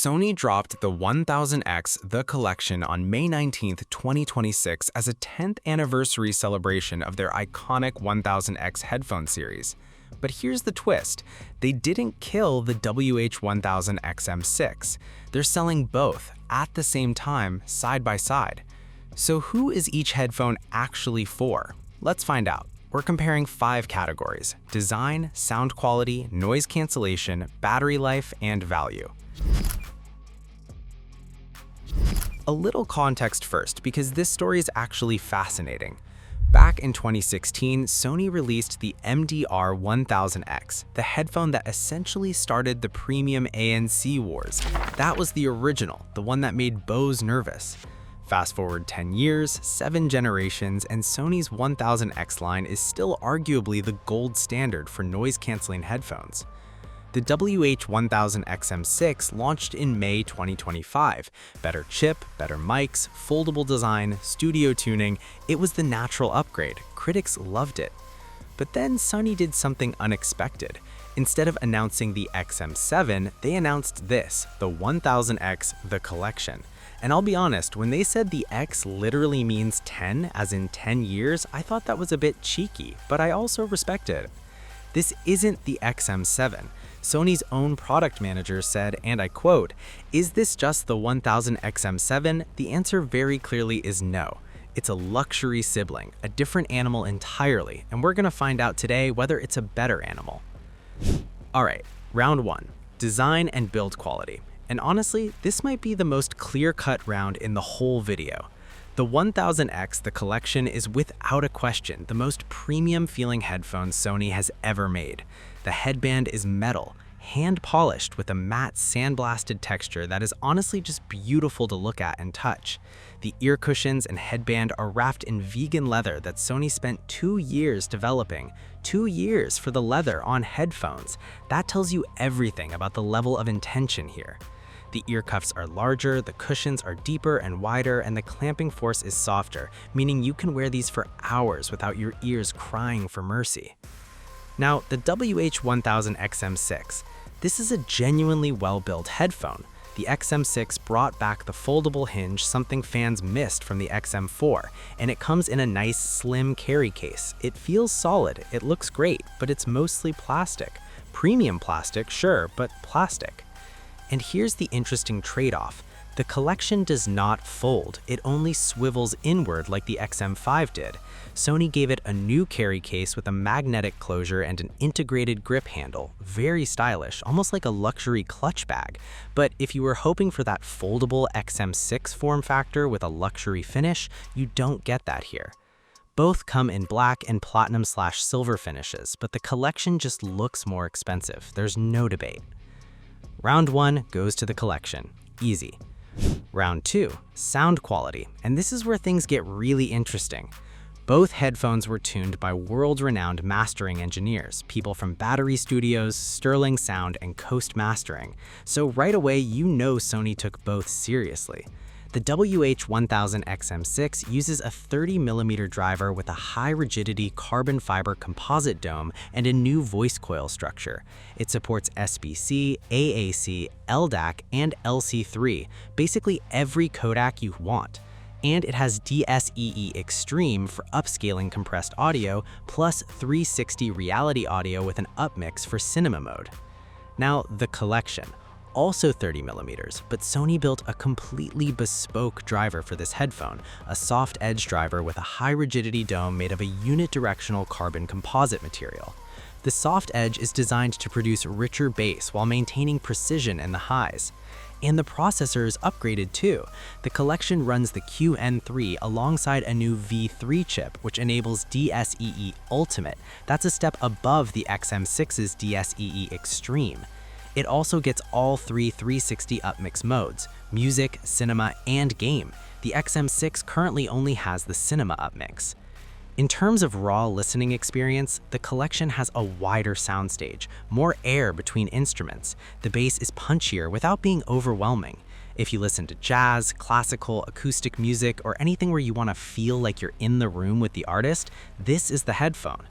Sony dropped the 1000X The Collection on May 19, 2026 as a 10th anniversary celebration of their iconic 1000X headphone series. But here's the twist. They didn't kill the WH-1000XM6. They're selling both at the same time, side by side. So who is each headphone actually for? Let's find out. We're comparing 5 categories: design, sound quality, noise cancellation, battery life, and value. A little context first, because this story is actually fascinating. Back in 2016, Sony released the MDR-1000X, the headphone that essentially started the premium ANC wars. That was the original, the one that made Bose nervous. Fast forward 10 years, 7 generations, and Sony's 1000X line is still arguably the gold standard for noise-canceling headphones. The WH-1000XM6 launched in May 2025. Better chip, better mics, foldable design, studio tuning, it was the natural upgrade. Critics loved it. But then Sony did something unexpected. Instead of announcing the XM7, they announced this, the 1000X The Collection. And I'll be honest, when they said the X literally means 10, as in 10 years, I thought that was a bit cheeky, but I also respect it. This isn't the XM7. Sony's own product manager said, and I quote, "Is this just the 1000XM7? The answer very clearly is no. It's a luxury sibling, a different animal entirely, and we're gonna find out today whether it's a better animal." Alright, round 1, design and build quality. And honestly, this might be the most clear-cut round in the whole video. The 1000X The Collection is without a question the most premium-feeling headphone Sony has ever made. The headband is metal, hand-polished with a matte sandblasted texture that is honestly just beautiful to look at and touch. The ear cushions and headband are wrapped in vegan leather that Sony spent 2 years developing. 2 years for the leather on headphones. That tells you everything about the level of intention here. The ear cuffs are larger, the cushions are deeper and wider, and the clamping force is softer, meaning you can wear these for hours without your ears crying for mercy. Now, the WH-1000XM6. This is a genuinely well-built headphone. The XM6 brought back the foldable hinge, something fans missed from the XM4, and it comes in a nice slim carry case. It feels solid, it looks great, but it's mostly plastic. Premium plastic, sure, but plastic. And here's the interesting trade-off. The Collection does not fold, it only swivels inward like the XM5 did. Sony gave it a new carry case with a magnetic closure and an integrated grip handle. Very stylish, almost like a luxury clutch bag. But if you were hoping for that foldable XM6 form factor with a luxury finish, you don't get that here. Both come in black and platinum/silver finishes, but the Collection just looks more expensive. There's no debate. Round 1 goes to the Collection. Easy. Round 2, sound quality, and this is where things get really interesting. Both headphones were tuned by world-renowned mastering engineers, people from Battery Studios, Sterling Sound, and Coast Mastering. So right away, you know Sony took both seriously. The WH-1000XM6 uses a 30mm driver with a high-rigidity carbon fiber composite dome and a new voice coil structure. It supports SBC, AAC, LDAC, and LC3, basically every codec you want. And it has DSEE Extreme for upscaling compressed audio, plus 360 reality audio with an upmix for cinema mode. Now, the Collection. Also 30mm, but Sony built a completely bespoke driver for this headphone, a soft edge driver with a high rigidity dome made of a unidirectional carbon composite material. The soft edge is designed to produce richer bass while maintaining precision in the highs. And the processor is upgraded too. The Collection runs the QN3 alongside a new V3 chip, which enables DSEE Ultimate. That's a step above the XM6's DSEE Extreme. It also gets all 3 360 upmix modes: music, cinema, and game. The XM6 currently only has the cinema upmix. In terms of raw listening experience, the Collection has a wider soundstage, more air between instruments. The bass is punchier without being overwhelming. If you listen to jazz, classical, acoustic music, or anything where you want to feel like you're in the room with the artist, this is the headphone.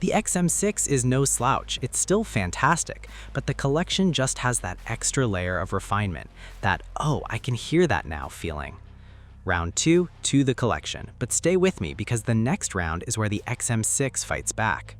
The XM6 is no slouch, it's still fantastic, but the collection just has that extra layer of refinement, that, oh, I can hear that now feeling. Round 2 to the collection, but stay with me because the next round is where the XM6 fights back.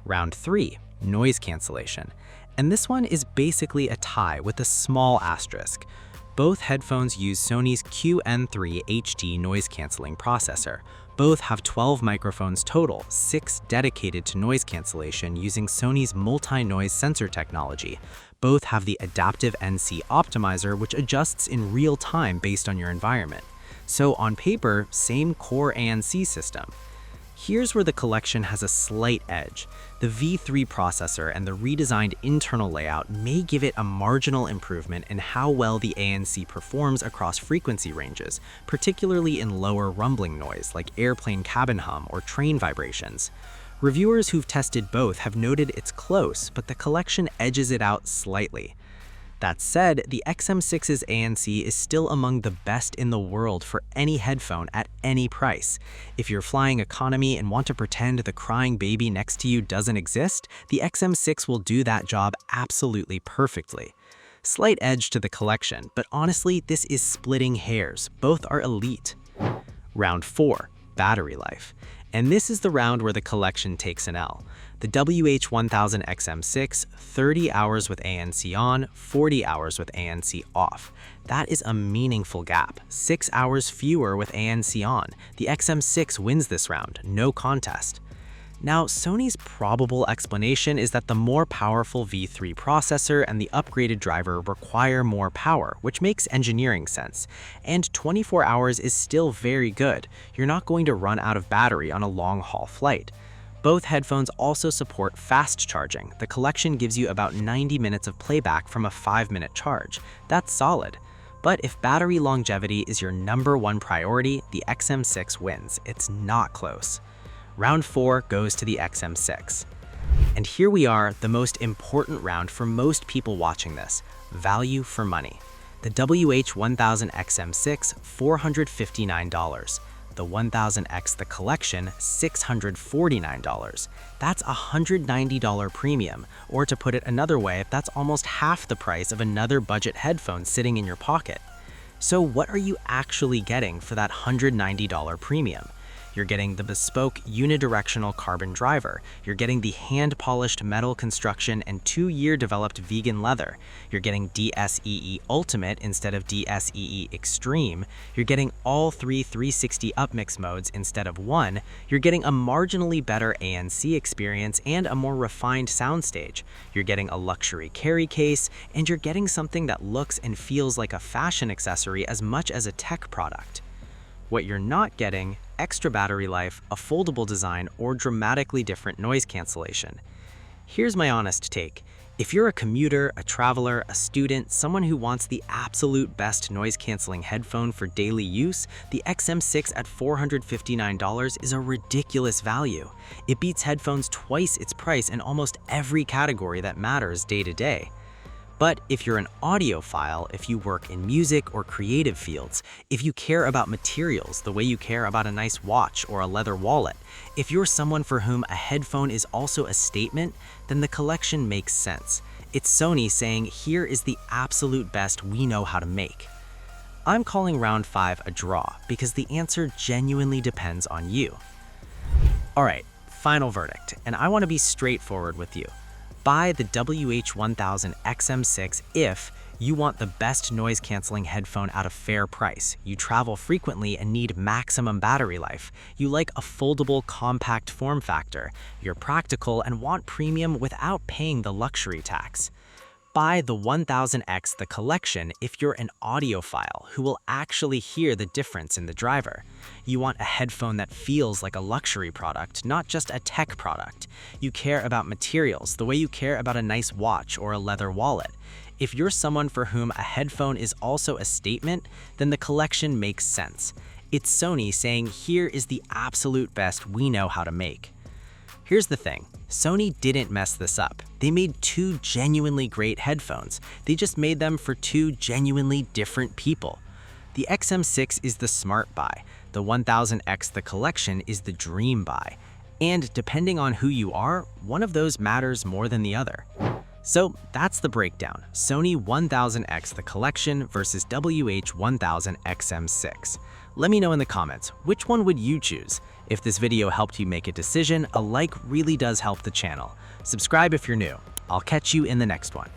Round 3, noise cancellation. And this one is basically a tie with a small asterisk. Both headphones use Sony's QN3 HD noise cancelling processor. Both have 12 microphones total, 6 dedicated to noise cancellation using Sony's multi-noise sensor technology. Both have the adaptive NC optimizer, which adjusts in real time based on your environment. So on paper, same core ANC system. Here's where the collection has a slight edge. The V3 processor and the redesigned internal layout may give it a marginal improvement in how well the ANC performs across frequency ranges, particularly in lower rumbling noise like airplane cabin hum or train vibrations. Reviewers who've tested both have noted it's close, but the collection edges it out slightly. That said, the XM6's ANC is still among the best in the world for any headphone at any price. If you're flying economy and want to pretend the crying baby next to you doesn't exist, the XM6 will do that job absolutely perfectly. Slight edge to the collection, but honestly, this is splitting hairs. Both are elite. Round 4, battery life. And this is the round where the collection takes an L. The WH-1000XM6, 30 hours with ANC on, 40 hours with ANC off. That is a meaningful gap, 6 hours fewer with ANC on. The XM6 wins this round, no contest. Now, Sony's probable explanation is that the more powerful V3 processor and the upgraded driver require more power, which makes engineering sense. And 24 hours is still very good. You're not going to run out of battery on a long-haul flight. Both headphones also support fast charging. The collection gives you about 90 minutes of playback from a 5-minute charge. That's solid. But if battery longevity is your #1 priority, the XM6 wins. It's not close. Round 4 goes to the XM6. And here we are, the most important round for most people watching this, value for money. The WH-1000XM6, $459. The 1000X The Collection, $649. That's a $190 premium, or to put it another way, that's almost half the price of another budget headphone sitting in your pocket. So what are you actually getting for that $190 premium? You're getting the bespoke unidirectional carbon driver. You're getting the hand-polished metal construction and 2-year developed vegan leather. You're getting DSEE Ultimate instead of DSEE Extreme. You're getting all 3 360 upmix modes instead of 1. You're getting a marginally better ANC experience and a more refined soundstage. You're getting a luxury carry case, and you're getting something that looks and feels like a fashion accessory as much as a tech product. What you're not getting, extra battery life, a foldable design, or dramatically different noise cancellation. Here's my honest take. If you're a commuter, a traveler, a student, someone who wants the absolute best noise-canceling headphone for daily use, the XM6 at $459 is a ridiculous value. It beats headphones twice its price in almost every category that matters day to day. But if you're an audiophile, if you work in music or creative fields, if you care about materials the way you care about a nice watch or a leather wallet, if you're someone for whom a headphone is also a statement, then the collection makes sense. It's Sony saying, here is the absolute best we know how to make. I'm calling round 5 a draw because the answer genuinely depends on you. All right, final verdict, and I want to be straightforward with you. Buy the WH-1000XM6 if you want the best noise-canceling headphone at a fair price, you travel frequently and need maximum battery life, you like a foldable, compact form factor, you're practical and want premium without paying the luxury tax. Buy the 1000X The Collection if you're an audiophile who will actually hear the difference in the driver. You want a headphone that feels like a luxury product, not just a tech product. You care about materials the way you care about a nice watch or a leather wallet. If you're someone for whom a headphone is also a statement, then the collection makes sense. It's Sony saying, here is the absolute best we know how to make. Here's the thing, Sony didn't mess this up. They made 2 genuinely great headphones. They just made them for 2 genuinely different people. The XM6 is the smart buy. The 1000X The Collection is the dream buy. And depending on who you are, one of those matters more than the other. So that's the breakdown: Sony 1000X The Collection versus WH-1000XM6. Let me know in the comments, which one would you choose? If this video helped you make a decision, a like really does help the channel. Subscribe if you're new. I'll catch you in the next one.